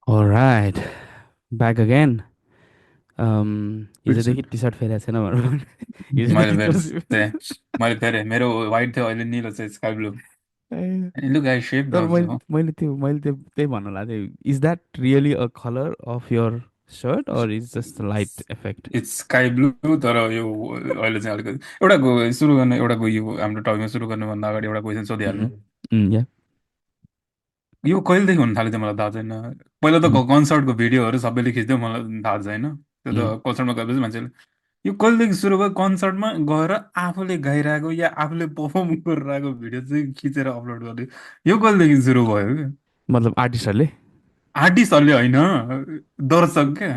All right, back again. Which हिजोदेखि T short फेरेको छैन भनौँ मैले हिजोदेखि फेरि जर्सी मैले फेरि मेरो वाइट थियो अहिले निलो चाहिँ स्काई ब्लू ए, लुक आई सेप तर मैले अल्सो मैले त्यो त्यही भन्नु लाग्थेँ is that really a colour of your sort or is just light effect it's sky blue तर यो अहिले चाहिँ अलिकति सुरु गर्ने यो हाम्रो टपिकमा सुरु गर्नुभन्दा अगाडि एउटा क्वेसन सोधिहाल्नु या यो कहिलेदेखि हुन थाल्यो चाहिँ मलाई थाहा छैन पहिला त कन्सर्टको भिडियोहरू सबैले खिच्थ्यो मलाई थाहा छैन त्यो त कन्सर्टमा गएपछि मान्छेले यो कहिलेदेखि सुरु भयो कन्सर्टमा गएर आफूले गाइरहेको या आफूले पर्फर्म गरिरहेको भिडियो चाहिँ खिचेर अपलोड गर्ने यो कहिलेदेखि सुरु भयो क्या मतलब आर्टिस्टहरूले आर्टिस्टहरूले होइन दर्शक क्या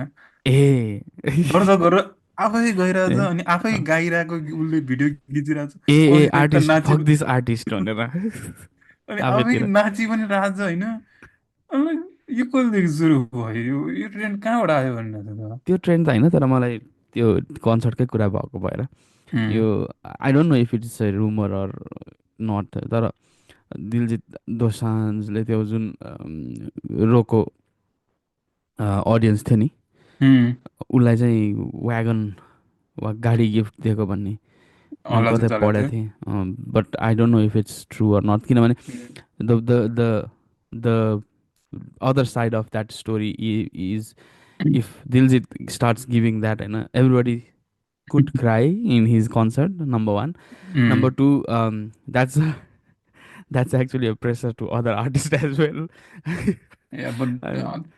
ए दर्शकहरू आफै गइरहेछ ए अनि आफै गाइरहेको उसले भिडियो खिचिरहेछ ए ए अनि त्यता आर्टिस्ट नाची फक दिस आर्टिस्ट भनेर अनि आफै आफैतिर नाची पनि रहेछ होइन अनि यो कहिलेदेखि सुरु भयो यो ट्रेन्ड कहाँबाट आयो भन्नु त त्यो ट्रेन्ड त होइन तर मलाई त्यो कन्सर्टकै कुरा भएको भएर यो um, I don't know if it's a rumour or not तर दिलजित दोसान्जले त्यो जुन रोको अडियन्स थियो नि उम्, उसलाई चाहिँ व्यागन वा गाडी गिफ्ट दिएको भन्ने मैले हल्ला चाहिँ कतै चलेको पढेको थियो थिएँ but I don't know if it's true or not किनभने um, the other side of that story is if Diljit starts giving that होइन everybody could cry in his concert, number one. Number उम्, two, that's actually a pressure to other artists as well. Yeah but I don't-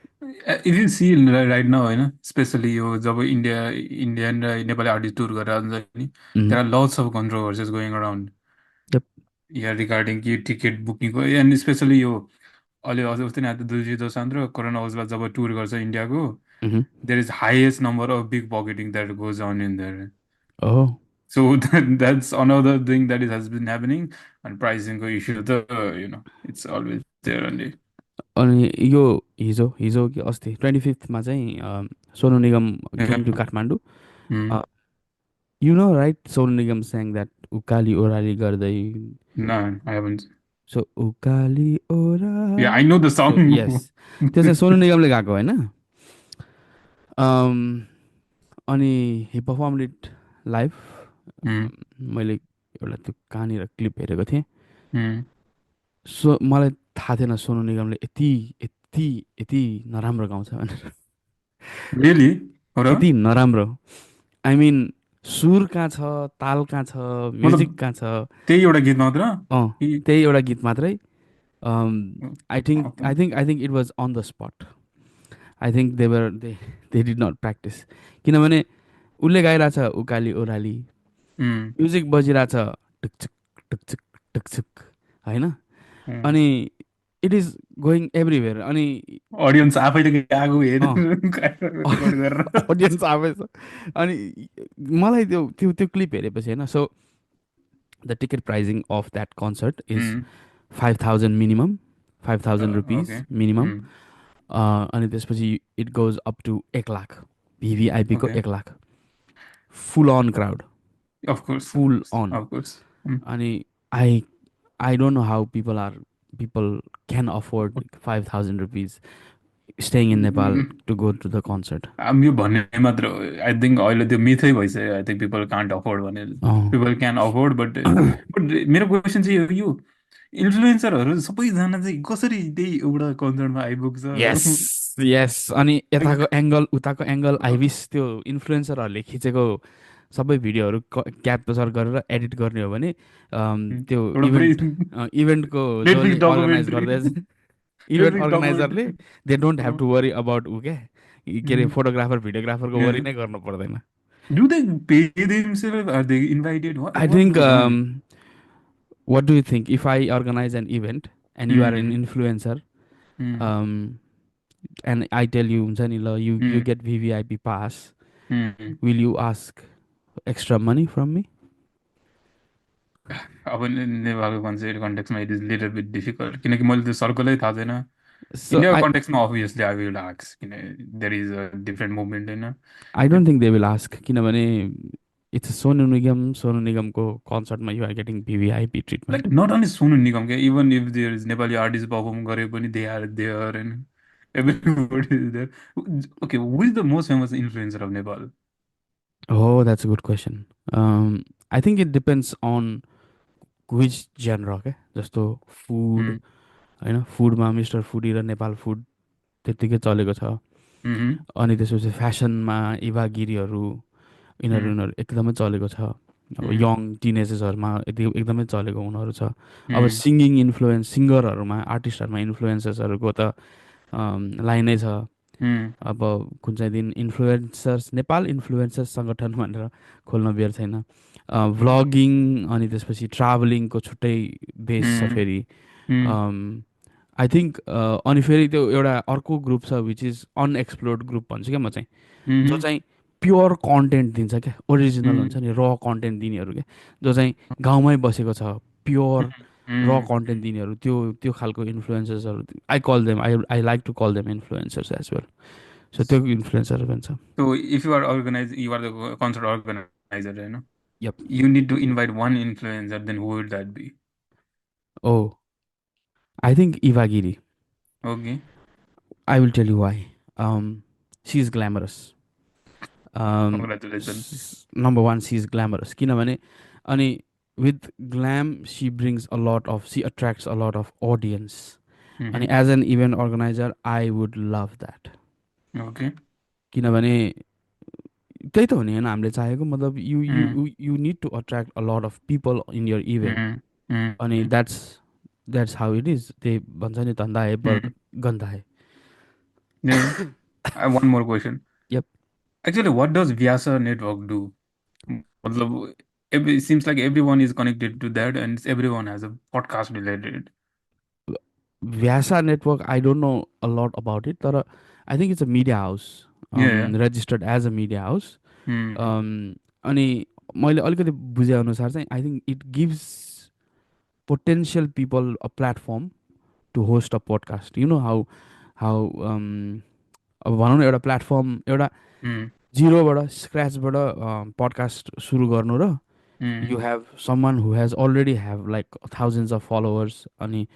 if you see right now होइन especially यो जब Indian र Nepali artist tour गरेर हुन्छ नि Mhm. There are lots of controversies going around Yep. Yeah regarding कि ticket बुकिङको and especially यो अहिले अझ उस्तै नि दिलजित दोसान्ज र करण औजला जब टुर गर्छ इन्डियाको Hmm. There is highest number of big pocketing that goes on in there Oh, so that's another thing that is has been happening अनि प्राइसिङको इस्यु त इट्स अलवेज देयर अन्ली अनि यो हिजो हिजो कि अस्ति 25मा चाहिँ Sonu Nigam came to Kathmandu you know right Sonu Nigam sang that Ukali Ohrali गर्दै No, I haven't. So Ukali Yeah, I Ohrali know the so yes song. त्यो चाहिँ सोनु निगमले गाएको होइन अनि he perform it live Hmm. मैले एउटा त्यो कहाँनिर क्लिप हेरेको थिएँ Hmm. सो मलाई थाहा थिएन सोनु निगमले यति यति यति नराम्रो गाउँछ भनेर Really? हो र? यति नराम्रो आई मिन सुर कहाँ छ ताल कहाँ छ म्युजिक मतलब कहाँ छ त्यही एउटा गीत मात्र अँ कि त्यही एउटा गीत मात्रै okay. I think it was on the spot I think they did not practise किनभने उसले गाइरहेछ उकाली ओह्राली Hmm. म्युजिक बजिरहेछ टुक्चुक टुक्चुक टुक्चुक होइन Hmm. अनि इट इज गोइङ एभ्रिवेयर अनि अडियन्स आफैले गएको अँ हेरेर रेकर्ड गरेर अडियन्स आफै छ अनि मलाई त्यो क्लिप हेरेपछि होइन so the ticket pricing of that concert is Hmm. 5,000 minimum 5,000 rupees Okay. Minimum Hmm. अनि त्यसपछि it goes up to 1 lakh भिभिआइपीको Okay. 1 lakh full on crowd Of course. Of full course. On Of course. Hmm. अनि I I don't know how people can afford 5,000 rupees staying in Nepal to go to the concert यो भन्ने मात्र I think अहिले त्यो मिथै भइसक्यो I think people can't afford भने people can afford but मेरो question चाहिँ यो इन्फ्लुएन्सरहरू सबैजना चाहिँ कसरी त्यही एउटा कन्सर्टमा यस आइपुग्छ यस अनि Like, यताको एङ्गल उताको एङ्गल आइविस त्यो इन्फ्लुएन्सरहरूले खिचेको सबै भिडियोहरू क्याप्चर गरेर एडिट गर्ने हो भने त्यो एउटा पुरै इभेन्टको नेटफ्लिक्स जसले अर्गनाइज डकुमेन्ट्री गर्दैछ इभेन्ट नेटफ्लिक्स अर्गनाइजरले documentary they don't have to worry about ऊ क्या के अरे फोटोग्राफर भिडियोग्राफरको वरि नै गर्नु पर्दैन do they pay themselves are they invited I what think goes on what do you think if I organise an event and you are an influencer and I tell you हुन्छ नि ल you get VVIP pass will you ask extra money from me अब नेपालको कन्टेक्समा it is little bit difficult किनकि मैले त्यो सर्कलै थाहा छैन सो इन्डियाको कन्टेक्समा अभियसली आई विल आस्क किन there is a different movement होइन I don't think they will ask किनभने इट्स सोनु निगमको कन्सर्टमा you are getting VVIP like treatment not only Sonu Nigam क्या even if there is Nepali artist perform गरे पनि दे आर देयर होइन Everybody is there. Okay, who is the most famous influencer of Nepal? Oh, that's a good question. I think it depends on which genre, okay? जस्तो food Mm, होइन, फुडमा mister foodie र Nepal food त्यत्तिकै चलेको छ। mm-hmm, अनि त्यसपछि फ्यासनमा Eva गिरीहरू, यिनीहरू mm, यिनीहरू एकदमै चलेको छ। अब mm, यङ टिनेजर्सहरूमा यति एकदमै चलेको उनीहरू छ। अब mm, सिङ्गिङ इन्फ्लुएन्स सिङ्गरहरूमा आर्टिस्टहरूमा इन्फ्लुएन्सर्सहरूको त लाइनै छ। mm, अब कुन चाहिँ दिन इन्फ्लुएन्सर्स नेपाल इन्फ्लुएन्सर्स सङ्गठन भनेर खोल्न बेर छैन। भ्लगिङ अनि त्यसपछि ट्राभलिङको छुट्टै बेस छ mm, फेरि। mm, आई थिङ्क अनि फेरि त्यो एउटा अर्को ग्रुप छ विच इज अनएक्सप्लोर्ड ग्रुप भन्छु क्या म चाहिँ, जो mm, चाहिँ प्योर कन्टेन्ट दिन्छ क्या, ओरिजिनल हुन्छ mm, नि, र कन्टेन्ट दिनेहरू क्या, जो चाहिँ गाउँमै बसेको छ, प्योर र mm. कन्टेन्ट दिनेहरू, त्यो त्यो खालको इन्फ्लुएन्सर्सहरू I call them, I like to call them influencers as well. So त्यो इन्फ्लुएन्सर भन्छ। So if you are organize, you are the concert organizer, you know, yep. you need to invite one influencer, then who would that be? Oh, I think Eva Giri. Okay. I will tell you why. She is glamorous. Congratulations. Number one, she is glamorous किनभने, अनि with glam she brings a lot of, she attracts a lot of audience. अनि Mm-hmm. As an event organiser I would love that. Okay. किनभने त्यही त हो नि होइन हामीले चाहेको, मतलब you Mm, you you need to attract a lot of people in your event. mm, mm, अनि mm, that's how it is, त्यही भन्छ नि, धन्दा है पर mm. गन्दा है। Yeah. I have one more question. Yep. Actually, what does Vyasa network do? मतलब, it seems like everyone is connected to that, and everyone has a podcast related. Vyasa network, I don't know a lot about it, तर I think it's a media house, Yeah. Yeah. registered as a media house. Mm, um, अनि मैले अलिकति बुझेअनुसार चाहिँ I think it gives potential people a platform to host a podcast, you know how how अब भनौँ न, एउटा platform, एउटा mm, जिरोबाट स्क्रचबाट पडकास्ट सुरु गर्नु र you mm, have someone who has already have like thousands of followers, अनि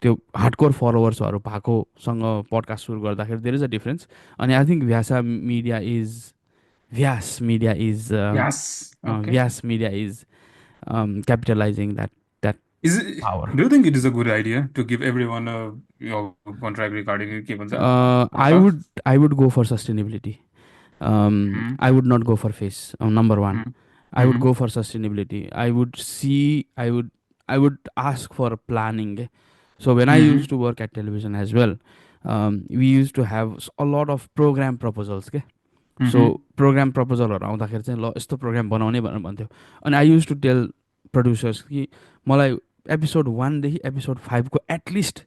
त्यो हार्डकोर फलोवर्सहरू भएकोसँग पडकास्ट सुरु गर्दाखेरि देयर इज अ डिफरेन्स। अनि I think Vyas Media is yes. Okay. Vyas Media is capitalizing that power. Do you think it is a good idea to give everyone a contract regarding given the I podcast? would I would go for sustainability. Mm, I would not go for face. Number one, mm, I would mm, go for sustainability. I would ask for planning. So when I used mm, to work at television as well, we used to have a lot of program proposals. Okay? So mm, programme प्रपोजलहरू आउँदाखेरि चाहिँ ल यस्तो programme बनाउने भनेर भन्थ्यो। अनि I use to tell producers कि मलाई एपिसोड 1देखि एपिसोड 5को एटलिस्ट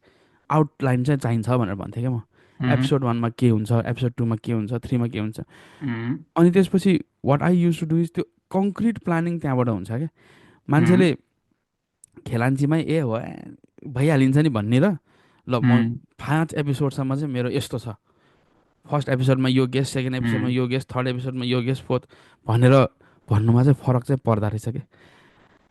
आउटलाइन चाहिँ चाहिन्छ भनेर भन्थेँ क्या म। mm, एपिसोड 1मा के हुन्छ, एपिसोड 2मा के हुन्छ, 3मा के हुन्छ। mm, अनि त्यसपछि what I use to do is त्यो कङ्क्रिट प्लानिङ त्यहाँबाट हुन्छ क्या। mm, मान्छेले खेलान्चीमै ए हो भइहालिन्छ नि भन्ने र ल म mm, 5 एपिसोडसम्म चाहिँ मेरो यस्तो छ, फर्स्ट एपिसोडमा यो गेस्ट, सेकेन्ड एपिसोडमा mm. यो गेस्ट, थर्ड एपिसोडमा यो गेस्ट, फोर्थ भनेर भन्नुमा चाहिँ फरक चाहिँ पर्दो रहेछ कि।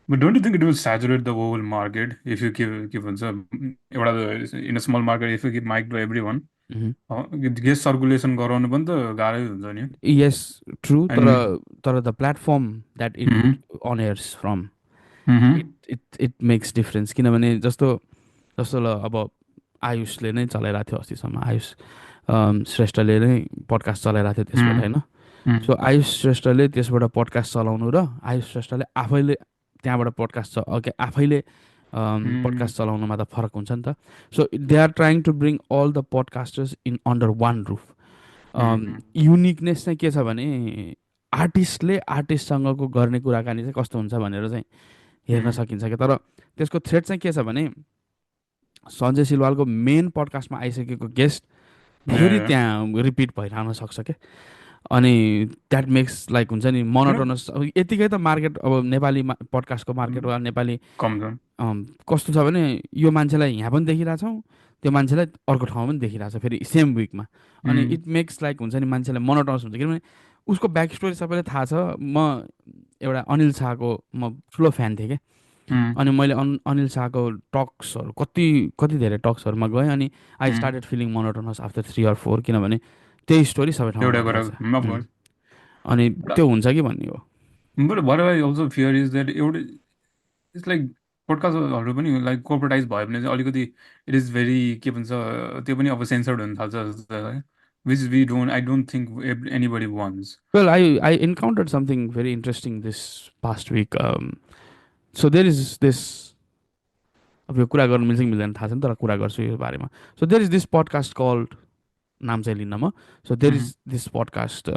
But don't you think it will saturate the whole market if you give in a small market if you give mic to everyone? Guest circulation गराउनु पनि त गाह्रै हुन्छ नि यस ट्रु, तर एन्ड तर the platform that it on airs from, it it it makes difference. किनभने जस्तो जस्तो ल अब आयुषले नै चलाइरहेको थियो अस्तिसम्म, आयुष श्रेष्ठले नै पडकास्ट चलाइरहेको थियो त्यसबाट होइन। सो आयुष श्रेष्ठले त्यसबाट पडकास्ट चलाउनु र आयुष श्रेष्ठले आफैले त्यहाँबाट पडकास्ट आफैले पडकास्ट चलाउनुमा त फरक हुन्छ नि त। So they are trying to bring all the podcasters in under one roof. Uniqueness चाहिँ के छ भने आर्टिस्टले आर्टिस्टसँगको गर्ने कुराकानी चाहिँ कस्तो हुन्छ भनेर चाहिँ हेर्न सकिन्छ क्या। तर त्यसको थ्रेड चाहिँ के छ भने सञ्जय सिलवालको मेन पडकास्टमा आइसकेको गेस्ट फेरि त्यहाँ रिपिट भइरहन सक्छ क्या। अनि द्याट मेक्स लाइक हुन्छ नि मोनोटोनस। यतिकै त मार्केट, अब नेपाली पडकास्टको मार्केट वा नेपाली कम छ कस्तो छ भने यो मान्छेलाई यहाँ पनि देखिरहेछौँ, त्यो मान्छेलाई अर्को ठाउँमा पनि देखिरहेछ फेरि सेम विकमा। अनि इट मेक्स लाइक हुन्छ नि मान्छेलाई मोनोटोनस हुन्छ, किनभने उसको ब्याक स्टोरी सबैलाई थाहा छ। म एउटा अनिल शाहको म ठुलो फ्यान थिएँ क्या। उम्, अनि मैले अनिल शाहको टक्सहरू कति कति धेरै टक्सहरूमा गएँ, अनि आई उम्, started feeling monotonous after 3 or 4, किनभने त्यही स्टोरी सबै ठाउँमा एउटा कुरा भइरहेछ। अफकोर्स अनि त्यो हुन्छ कि भन्ने हो। But what I also fear is that एउटा इट्स लाइक पोडकास्टहरू पनि लाइक कोर्पोरेटाइज भयो भने चाहिँ अलिकति इट इज भेरी के भन्छ त्यो पनि अब सेन्सर्ड हुन थाल्छ जस्तो which we don't I don't think anybody wants Well, I encountered something very interesting this past week. So there is this, अब यो कुरा गर्नु मिल्छ कि मिल्दैन थाहा छैन, तर कुरा गर्छु यो बारेमा। So there is this podcast called, नाम चाहिँ लिन्न म। So there is this podcast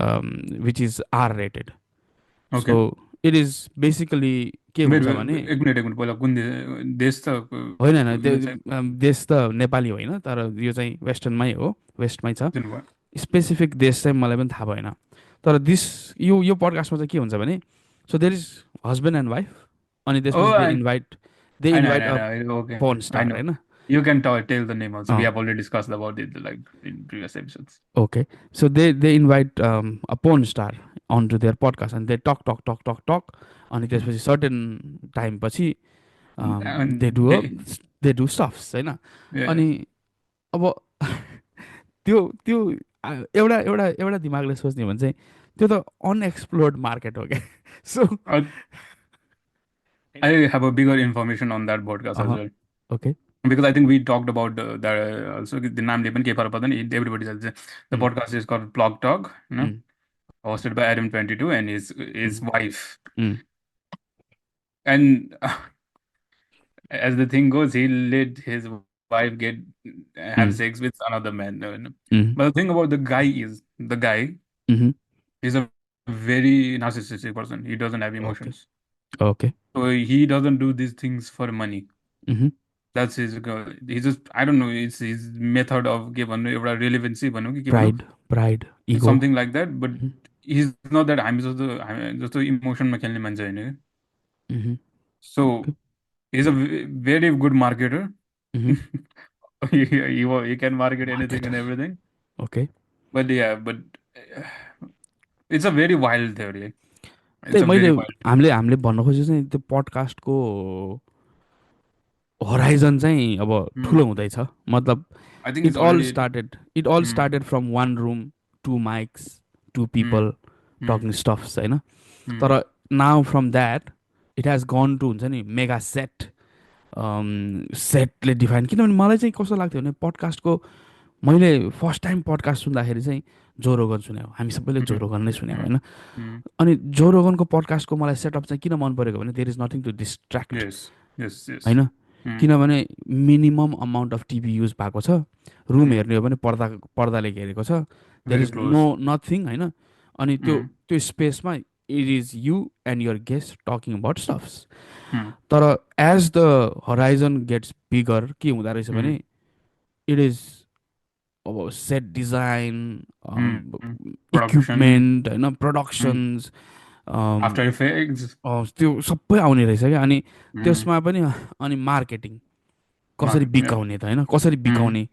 which is R rated. Okay so it is basically के हुन्छ भने, एक मिनट पहिला कुन देश त होइन होइन यो चाहिँ देश त नेपाली होइन, तर यो चाहिँ वेस्टर्नमै हो, वेस्टमै छ। जुन भयो स्पेसिफिक देश चाहिँ मलाई पनि थाहा भएन। तर यो पडकास्टमा चाहिँ के हुन्छ भने, so there is husband and wife, अनि ओ त्यसपछि they invite a okay porn I star no होइन। You can tell the name also we uh have already discussed about it like in previous episodes okay. So they invite a porn star on to their podcast, अनि they talk talk talk talk talk, अनि त्यसपछि certain time पछि they do they do stuffs होइन। अनि अब त्यो त्यो एउटा एउटा एउटा दिमागले सोच्ने हो भने चाहिँ त्यो त अनएक्सप्लोर्ड मार्केट हो क्या। So I have a bigger information on that podcast as well. Okay. Because I think we talked about that also. The name even keep up, everybody says the podcast is called Blog Talk, you know, hosted by Adam 22 and his wife. And as the thing goes, he let his wife have sex with another man. You know. But the thing about the guy is a very narcissistic person. He doesn't have emotions. Okay. So he doesn't do these things for money. That's his he just I don't know, it's his method of के भन्नु एउटा relevancy भनौँ कि के भनौँ, pride ego something like that. But he's not that हामी जस्तो इमोसनमा खेल्ने मान्छे होइन कि. So he's a very good marketer. He can market anything and everything. Okay. But yeah, but it's a very wild theory. It's त्यही a मैले very wild theory. हामीले भन्न खोजेको चाहिँ त्यो पडकास्टको होराइजन चाहिँ अब ठुलो हुँदैछ। मतलब I think it it's all already started from one room, two mics, two people talking stuffs होइन। तर now from that it has gone to हुन्छ नि मेगा सेटले डिफाइन। किनभने मलाई चाहिँ कस्तो लाग्थ्यो भने पडकास्टको, मैले फर्स्ट टाइम पडकास्ट सुन्दाखेरि चाहिँ जो रोगन सुन्यो, हामी सबैले जो रोगन नै सुन्यो होइन। अनि जो रोगनको पडकास्टको मलाई सेटअप चाहिँ किन मन परेको भने there is nothing to distract होइन। किनभने minimum amount of TV use भएको छ, रुम हेर्ने हो भने पर्दाले घेरेको छ, देयर इज नथिङ होइन। अनि त्यो स्पेसमा it is you and your guest talking about stuffs. तर as the horizon gets bigger के हुँदो रहेछ भने इट इज अब सेट डिजाइन, इक्विपमेन्ट होइन, प्रडक्सन्स, आफ्टर इफेक्ट्स त्यो सबै आउने रहेछ क्या। अनि त्यसमा पनि अनि मार्केटिङ कसरी बिकाउने त होइन, कसरी बिकाउने,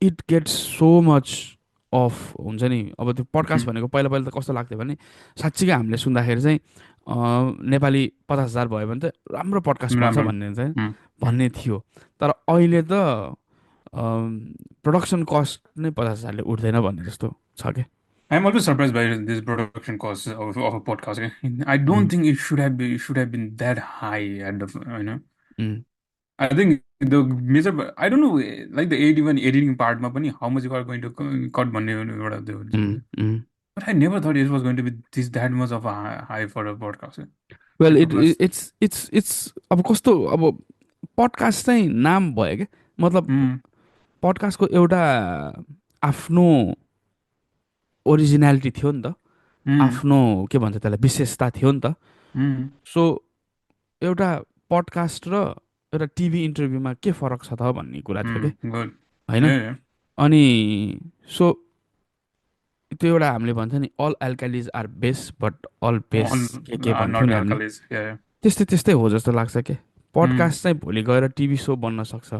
it gets so much of हुन्छ नि। अब त्यो पडकास्ट भनेको पहिला पहिला त कस्तो लाग्थ्यो भने साँच्चीकै हामीले सुन्दाखेरि चाहिँ नेपाली 50,000 भयो भने त राम्रो पडकास्ट बन्छ भन्ने थियो। तर अहिले त प्रोडक्सन कस्ट नै 50,000ले उठ्दैन भन्ने जस्तो छ क्या। I'm always surprised by this production cost of a podcast. I don't think it should have been that high at the you know. I think the major I don't know like the editing part ma pani how much you are going to cut भन्ने एउटा त्यो. But I never thought it was going to be that much of a high for a podcast. Well it's अब कस्तो, अब podcast चाहिँ नाम भयो क्या। मतलब पडकास्टको एउटा आफ्नो ओरिजिनालिटी थियो नि त, आफ्नो के भन्छ त्यसलाई विशेषता थियो नि त। सो एउटा पडकास्ट र एउटा टिभी इन्टरभ्यूमा के फरक छ त भन्ने कुरा थियो कि होइन। अनि सो त्यो एउटा हामीले भन्छ नि all alkalis are base but all base के भन्थ्यो नि हामीले, त्यस्तै त्यस्तै हो जस्तो लाग्छ क्या। पडकास्ट चाहिँ भोलि गएर टिभी सो बन्न सक्छ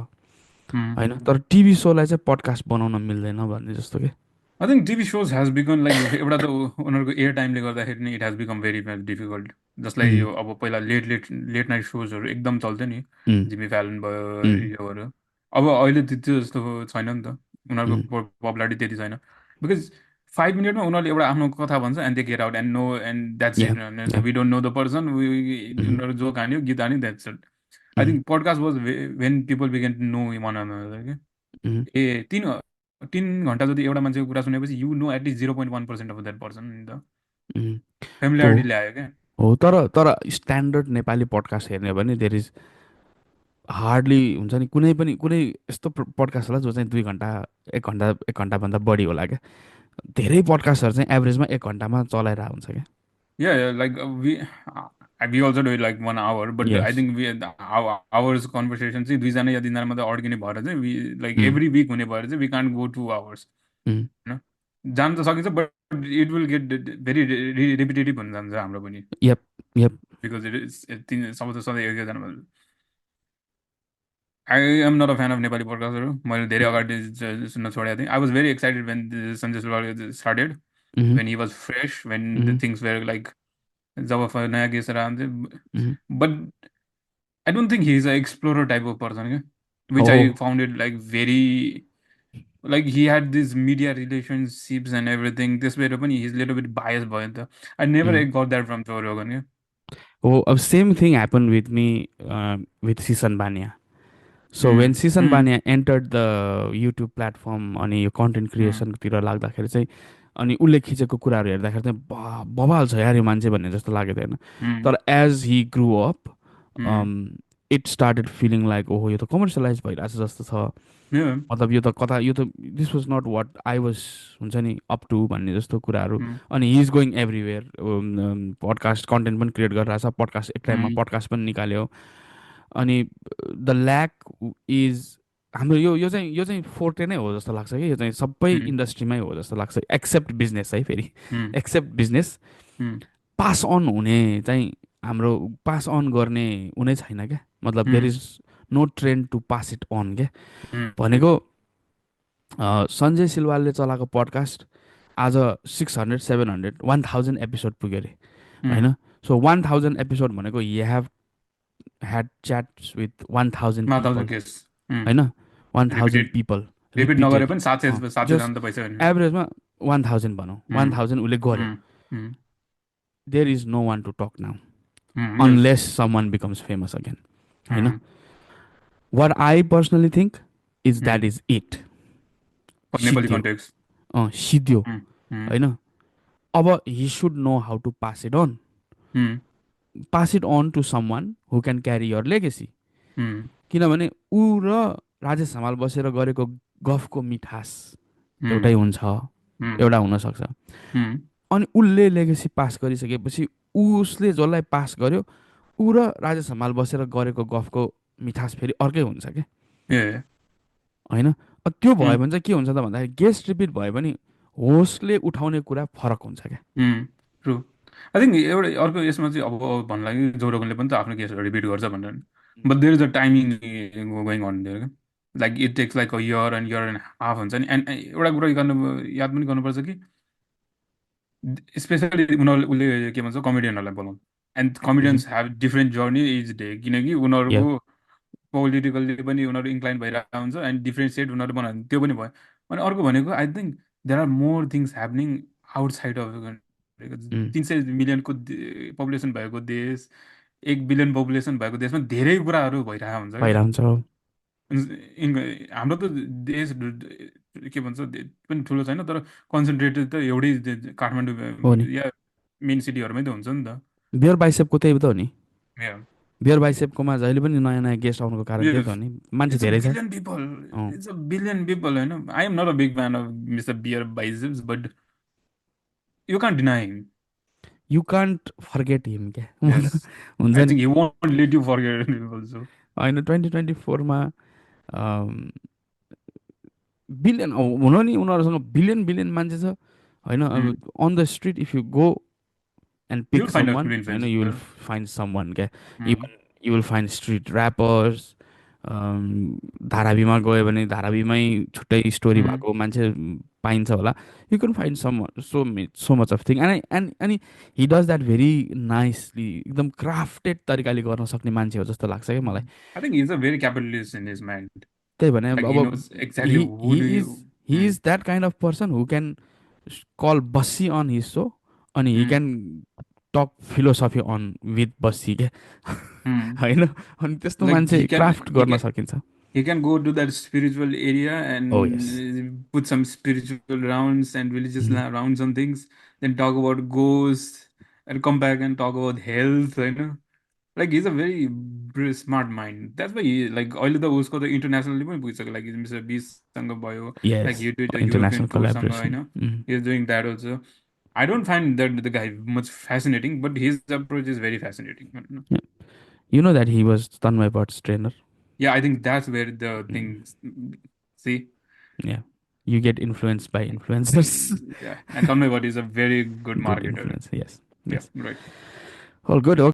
होइन, तर टिभी सोलाई चाहिँ पडकास्ट बनाउन मिल्दैन भन्ने जस्तो के। I think TV shows has become like एउटा त उनीहरूको एयर टाइमले गर्दाखेरि नि it has become very very difficult. जसलाई उम्, यो अब पहिला लेट नाइट सोजहरू एकदम चल्थ्यो नि, उम्, जिमी फ्यालन भयो उम्, योहरू। अब अहिले त्यो जस्तो छैन नि त, उम्, उनीहरूको पपुलारिटी त्यति छैन। बिकज 5 मिनटमा उनीहरूले एउटा आफ्नो कथा भन्छ and they get out and no and that's yeah it, yeah we don't know the person, um, उनीहरू जो हान्यो गीत हान्यो that's it. I um, think podcast was when people began to know one another क्या। Um, ए 3 घन्टा जति एउटा मान्छेको कुरा सुनेपछि you know at least 0.1% of that person नि त, उम्। तो फेमिल्यारिटी ल्यायो क्या। हो, तर तर स्ट्यान्डर्ड नेपाली पडकास्ट हेर्ने हो भने देयर इज हार्डली हुन्छ नि, कुनै यस्तो पडकास्ट होला जो चाहिँ 2 घन्टा 1 घन्टा 1 घन्टाभन्दा बढी होला क्या। धेरै पडकास्टहरू चाहिँ एभरेजमा 1 घन्टामा चलाइरहेको हुन्छ क्या। Yeah, like we also do it like 1 hour, but I yes. think we hours conversation चाहिँ दुईजना या तिनजना मात्रै अड्किने भएर चाहिँ we like every week हुने भएर चाहिँ we can't go 2 hours होइन। जान त सकिन्छ but it will get very repetitive हुन जान्छ हाम्रो पनि, yup yup. because it is सब त सधैँ एकैजना। I am not a fan of Nepali पडकास्टहरू, मैले धेरै अगाडि सुन्न छोडेको थिएँ। I was very excited when Sanjay Suwal started, when he was fresh, when the things were like जब नयाँ गेस्टहरू आउँथे। But I don't think he is a explorer type of person क्या, विच हो। I found it like very like he had this media relationships and everything, त्यस भएर पनि he is little bit bias भयो नि त। I never got that from Joe Rogan क्या। हो, अब same thing happen with me with Sisan Baniya. So when उम्, सिसन उम्, बानिया एन्टर्ड द युट्युब प्लेटफर्म अनि यो कन्टेन्ट उम्, क्रिएसनतिर लाग्दाखेरि चाहिँ अनि उसले खिचेको कुराहरू हेर्दाखेरि चाहिँ बवाल छ यार यो मान्छे भन्ने जस्तो लागेको थिएन। उम्, तर एज हि ग्रो अप उम्, इट स्टार्टेड फिलिङ लाइक ओहो यो त कमर्सियलाइज भइरहेको छ जस्तो छ। yeah, मतलब यो त कता यो त this was not what I was हुन्छ नि अप टु भन्ने जस्तो कुराहरू। उम्, अनि he is going everywhere, podcast content पनि क्रिएट गरिरहेछ, पडकास्ट एक टाइममा उम्, पडकास्ट पनि निकाल्यो। अनि द ल्याक इज हाम्रो यो चाहिँ फोर्टे नै हो जस्तो लाग्छ कि यो चाहिँ सबै उम्, इन्डस्ट्रीमै हो जस्तो लाग्छ एक्सेप्ट बिजनेस है फेरि। उम्, एक्सेप्ट बिजनेस उम्, पास अन हुने चाहिँ हाम्रो पास अन गर्ने हुने छैन क्या। मतलब there um, is no trend to pass it on क्या। उम्, भनेको सञ्जय सिलवालले चलाएको पडकास्ट आज 600 700 1000 एपिसोड पुग्यो अरे उम्, होइन। सो 1000 एपिसोड भनेको you have had chats with 1000 1000 people case होइन। 1000 रिपिटेड, पिपल रिपिट नगरे रिपिटेड। पनि 700 जस्ट जानु त पैसा होइन। एभरेजमा 1000 भनौँ, 1000 उसले गर्यो। Um, um, there is no one to talk now yes, unless someone becomes famous again होइन। Um, what I personally think is um, that is it. Nepali सिद्धियो। कन्टेक्स्ट, सिद्धियो उम्, उम्, होइन। अब he should know how to pass it on, um, pass it on to someone who can carry your legacy. Um, किनभने ऊ र राजेश हमाल बसेर गरेको गफको मिठास उम्, एउटै हुन्छ, उम्, एउटा हुनसक्छ। उम्, अनि उसले लेगेसी पास गरिसकेपछि उसले जसलाई पास गर्यो ऊ र राजेश हमाल बसेर गरेको गफको मिठास फेरि अर्कै हुन्छ क्या ए, होइन। त्यो भयो उम्, भने चाहिँ के हुन्छ त भन्दाखेरि गेस्ट रिपिट भयो भने होस्टले उठाउने कुरा फरक हुन्छ क्या। ट्रु। आई थिङ्क एउटा अर्को यसमा चाहिँ अब भन्नु लागि जो रोगनले पनि त आफ्नो केसहरू रिपिट गर्छ भनेर, but there is a timing going on there क्या। Like it takes like a year and half हुन्छ नि। एन्ड एउटा कुरा गर्नु याद पनि गर्नुपर्छ कि स्पेसली उनीहरूले उसले के भन्छ कमेडियनहरूलाई बोलाउनु, and hmm. Comedians have different journey is day, किनकि या उनीहरूको पोलिटिकल्ली पनि उनीहरू इन्क्लाइन भइरहेको हुन्छ एन्ड डिफ्रेन्ट सेट उनीहरू बनायो त्यो पनि भयो। अनि अर्को भनेको I think there are more things happening outside of 300 मिलियनको पपुलेसन भएको देश, 1 बिलियन पपुलेसन भएको देशमा धेरै कुराहरू भइरहेको हुन्छ क्या। भइरहन्छ हो। हाम्रो त देश के भन्छ पनि ठुलो छैन, तर कन्सन्ट्रेटेड त एउटै काठमाडौँ हो नि, या मेन सिटीहरूमै त हुन्छ नि त। बियर बाइसेपको त्यही त हो नि। Yeah. बियर बाइसेपकोमा जहिले पनि नयाँ नयाँ गेस्ट आउनुको कारण त्यही त हो Yes. नि, मान्छे It's a धेरै छ। billion people. अँ, It's a billion people, होइन। I am not a big fan of Mr. Beer Biceps, but you can't deny him. You can't forget him क्या Yes. हुन्छ I नि। think he won't let you forget him also. होइन 2024मा billion हुन नि उनीहरूसँग billion billion मान्छे छ होइन। अब Hmm. On the street if you go and pick You'll find some a one student होइन friends. You will Yeah. Find someone क्या। Hmm. Even you will find street rappers, धारावीमा गयो भने धारावीमै छुट्टै स्टोरी Mm. भएको मान्छे पाइन्छ होला. You can find so much of thing and he does that very nicely, एकदम क्राफ्टेड तरिकाले गर्न सक्ने मान्छे हो जस्तो लाग्छ क्या मलाई. I think he's a very capitalist in his mind. त्यही भने Like he अब knows exactly he who he do is you. He Mm. Is that kind of person who can call Bassi on his show, अनि he Mm. Can talk philosophy on with Bassi क्या. Mm. होइन, अनि त्यस्तो Like मान्छे craft गर्न सकिन्छ. he can go to that spiritual area Oh yes. and put some spiritual rounds and religious Mhm. rounds on things, then talk about ghosts and come back and talk about health, you know. Like he's a very smart mind. That's why he like अहिले त उसको त internationally पनि पुगिसक्यो. Like mister बिससँग भयो, like Yes, you did a European international tourसँग collaboration. होइन. He's doing that also. I don't find that the guy much fascinating, but his approach is very fascinating. I don't know. Yeah. You know that he was Tanmay Bhatt's trainer. Yeah, I think that's where the Mm. things see. Yeah. You get influenced by influencers. Yeah, and Tanmay Bhatt is a very good Good marketer. influence. Yes. Yeah, Yes. right. All good.